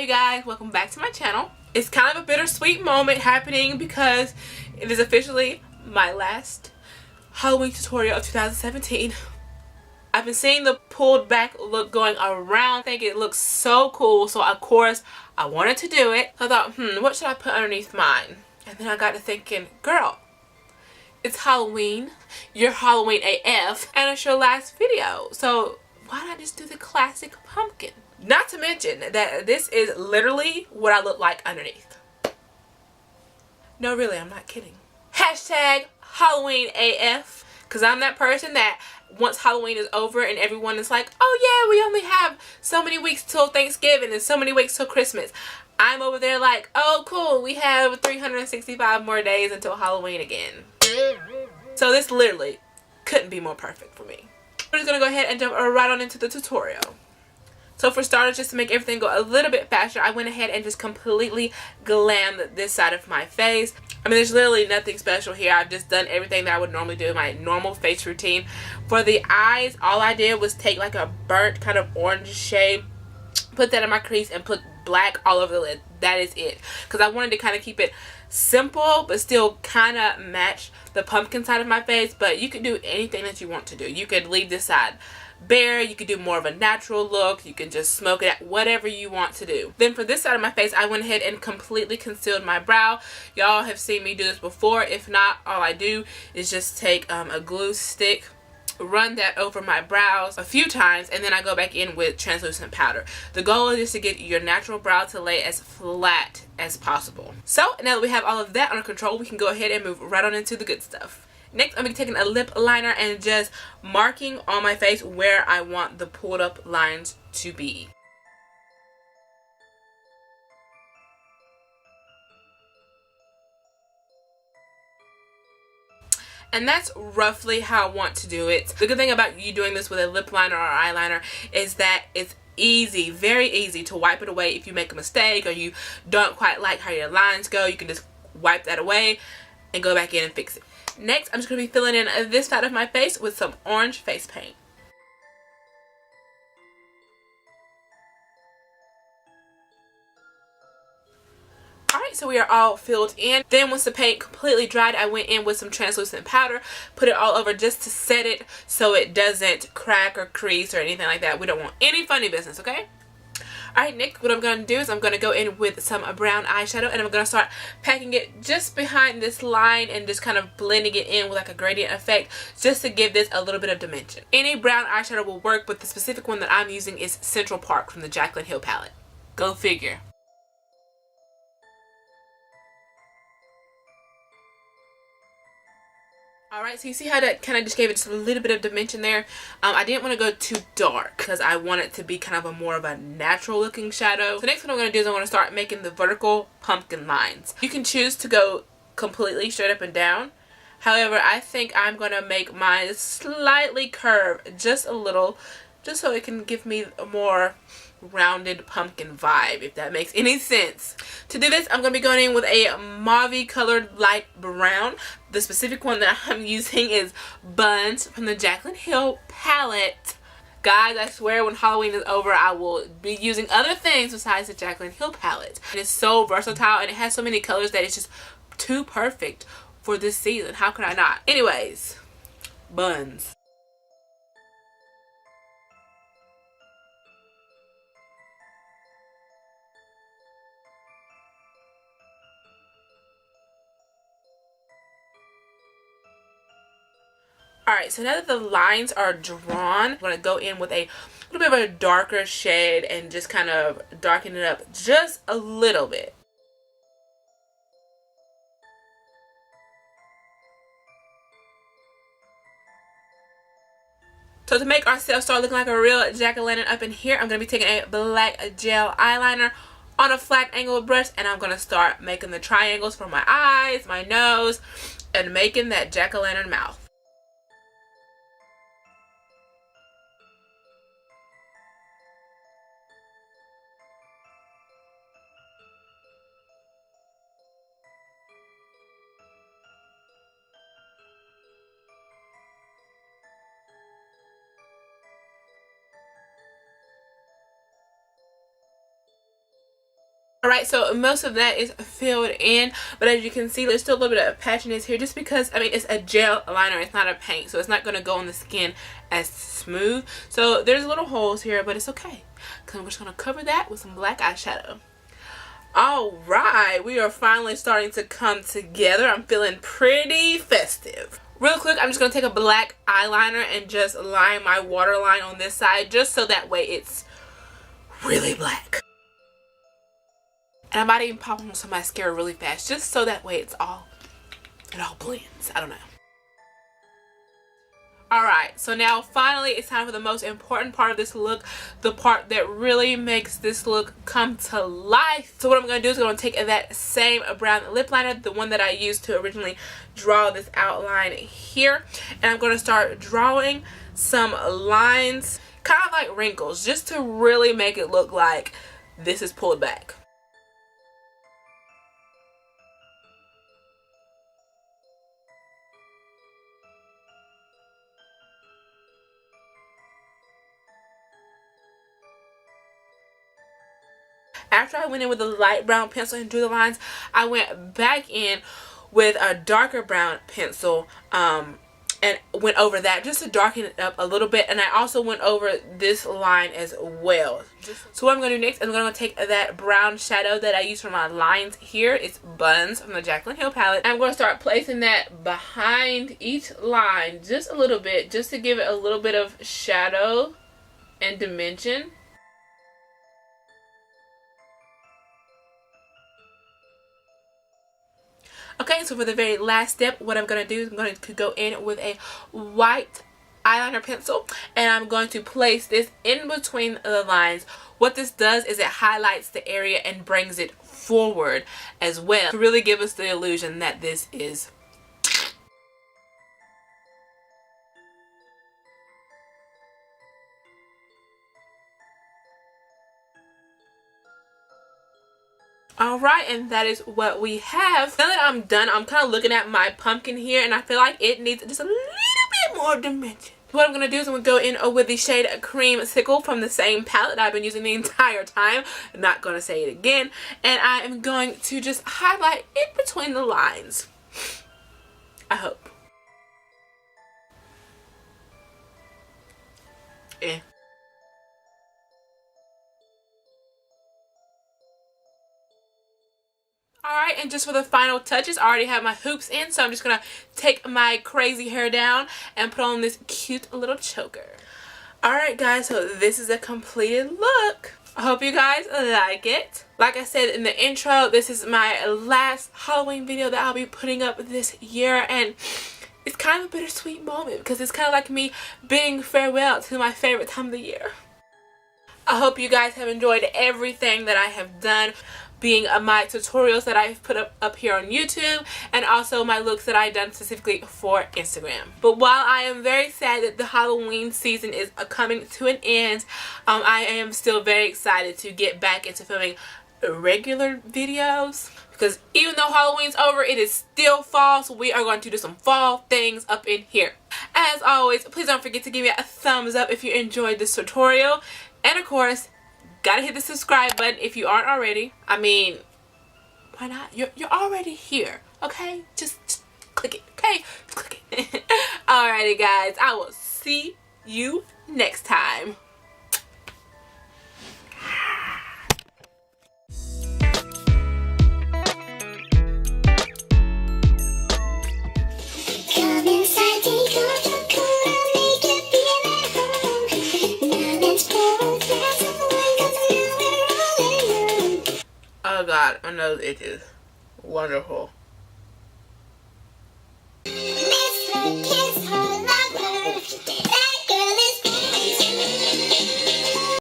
you guys, welcome back to my channel. It's kind of a bittersweet moment happening because it is officially my last Halloween tutorial of 2017. I've been seeing the pulled back look going around. I think it looks so cool, so of course I wanted to do it. I thought, what should I put underneath mine? And then I got to thinking, girl, it's Halloween, you're Halloween AF, and it's your last video, so why not just do the classic pumpkin? Not to mention that this is literally what I look like underneath. No, really, I'm not kidding. Hashtag Halloween AF, because I'm that person that once Halloween is over and everyone is like, oh yeah, we only have so many weeks till Thanksgiving and so many weeks till Christmas. I'm over there like, oh cool, we have 365 more days until Halloween again. So this literally couldn't be more perfect for me. We're just going to go ahead and jump right on into the tutorial. So for starters, just to make everything go a little bit faster, I went ahead and just completely glammed this side of my face. I mean, there's literally nothing special here. I've just done everything that I would normally do in my normal face routine. For the eyes, all I did was take like a burnt kind of orange shade, put that in my crease, and put black all over the lid. That is it. Because I wanted to kind of keep it simple, but still kind of match the pumpkin side of my face. But you could do anything that you want to do. You could leave this side bare, you could do more of a natural look, you can just smoke it out, whatever you want to do. Then for this side of my face, I went ahead and completely concealed my brow. Y'all have seen me do this before. If not, all I do is just take a glue stick, run that over my brows a few times, and then I go back in with translucent powder. The goal is just to get your natural brow to lay as flat as possible. So now that we have all of that under control, we can go ahead and move right on into the good stuff. Next, I'm going to be taking a lip liner and just marking on my face where I want the pulled up lines to be. And that's roughly how I want to do it. The good thing about you doing this with a lip liner or eyeliner is that it's easy, very easy to wipe it away if you make a mistake or you don't quite like how your lines go. You can just wipe that away and go back in and fix it. Next, I'm just going to be filling in this side of my face with some orange face paint. Alright, so we are all filled in. Then once the paint completely dried, I went in with some translucent powder, put it all over just to set it so it doesn't crack or crease or anything like that. We don't want any funny business, okay? Alright, next what I'm going to do is I'm going to go in with some brown eyeshadow, and I'm going to start packing it just behind this line and just kind of blending it in with like a gradient effect just to give this a little bit of dimension. Any brown eyeshadow will work, but the specific one that I'm using is Central Park from the Jaclyn Hill palette. Go figure. Alright, so you see how that kind of just gave it just a little bit of dimension there? I didn't want to go too dark because I want it to be kind of a more of a natural looking shadow. So next what I'm going to do is I'm going to start making the vertical pumpkin lines. You can choose to go completely straight up and down. However, I think I'm going to make mine slightly curved just a little, just so it can give me a more rounded pumpkin vibe, if that makes any sense. To do this, I'm going to be going in with a mauve colored light brown. The specific one that I'm using is Buns from the Jaclyn Hill palette. Guys, I swear when Halloween is over, I will be using other things besides the Jaclyn Hill palette. It is so versatile and it has so many colors that it's just too perfect for this season. How could I not? Anyways, Buns. Alright, so now that the lines are drawn, I'm going to go in with a little bit of a darker shade and just kind of darken it up just a little bit. So to make ourselves start looking like a real jack-o'-lantern up in here, I'm going to be taking a black gel eyeliner on a flat angle brush, and I'm going to start making the triangles for my eyes, my nose, and making that jack-o'-lantern mouth. Alright, so most of that is filled in, but as you can see, there's still a little bit of patchiness here just because, I mean, it's a gel liner, it's not a paint, so it's not going to go on the skin as smooth. So there's little holes here, but it's okay, because I'm just going to cover that with some black eyeshadow. Alright, we are finally starting to come together. I'm feeling pretty festive. Real quick, I'm just going to take a black eyeliner and just line my waterline on this side, just so that way it's really black. And I might even pop on some mascara really fast, just so that way it all blends. I don't know. Alright, so now finally it's time for the most important part of this look, the part that really makes this look come to life. So what I'm going to do is I'm going to take that same brown lip liner, the one that I used to originally draw this outline here, and I'm going to start drawing some lines, kind of like wrinkles, just to really make it look like this is pulled back. After I went in with a light brown pencil and drew the lines, I went back in with a darker brown pencil and went over that just to darken it up a little bit. And I also went over this line as well. So what I'm going to do next is I'm going to take that brown shadow that I use for my lines here. It's Buns from the Jaclyn Hill palette. I'm going to start placing that behind each line just a little bit, just to give it a little bit of shadow and dimension. Okay, so for the very last step, what I'm going to do is I'm going to go in with a white eyeliner pencil, and I'm going to place this in between the lines. What this does is it highlights the area and brings it forward as well, to really give us the illusion that this is alright, and that is what we have. Now that I'm done, I'm kind of looking at my pumpkin here, and I feel like it needs just a little bit more dimension. What I'm going to do is I'm going to go in with the shade Cream Sickle from the same palette I've been using the entire time. I'm not going to say it again. And I am going to just highlight in between the lines. I hope. Yeah. Alright, and just for the final touches, I already have my hoops in, so I'm just going to take my crazy hair down and put on this cute little choker. Alright guys, so this is a completed look. I hope you guys like it. Like I said in the intro, this is my last Halloween video that I'll be putting up this year, and it's kind of a bittersweet moment because it's kind of like me bidding farewell to my favorite time of the year. I hope you guys have enjoyed everything that I have done, being my tutorials that I've put up here on YouTube, and also my looks that I've done specifically for Instagram. But while I am very sad that the Halloween season is coming to an end, I am still very excited to get back into filming regular videos, because even though Halloween's over, it is still fall, so we are going to do some fall things up in here. As always, please don't forget to give me a thumbs up if you enjoyed this tutorial, and of course, gotta hit the subscribe button if you aren't already. I mean, why not? You're already here, okay? Just click it, okay? Just click it. Alrighty guys, I will see you next time. Oh God, my nose itches. Wonderful.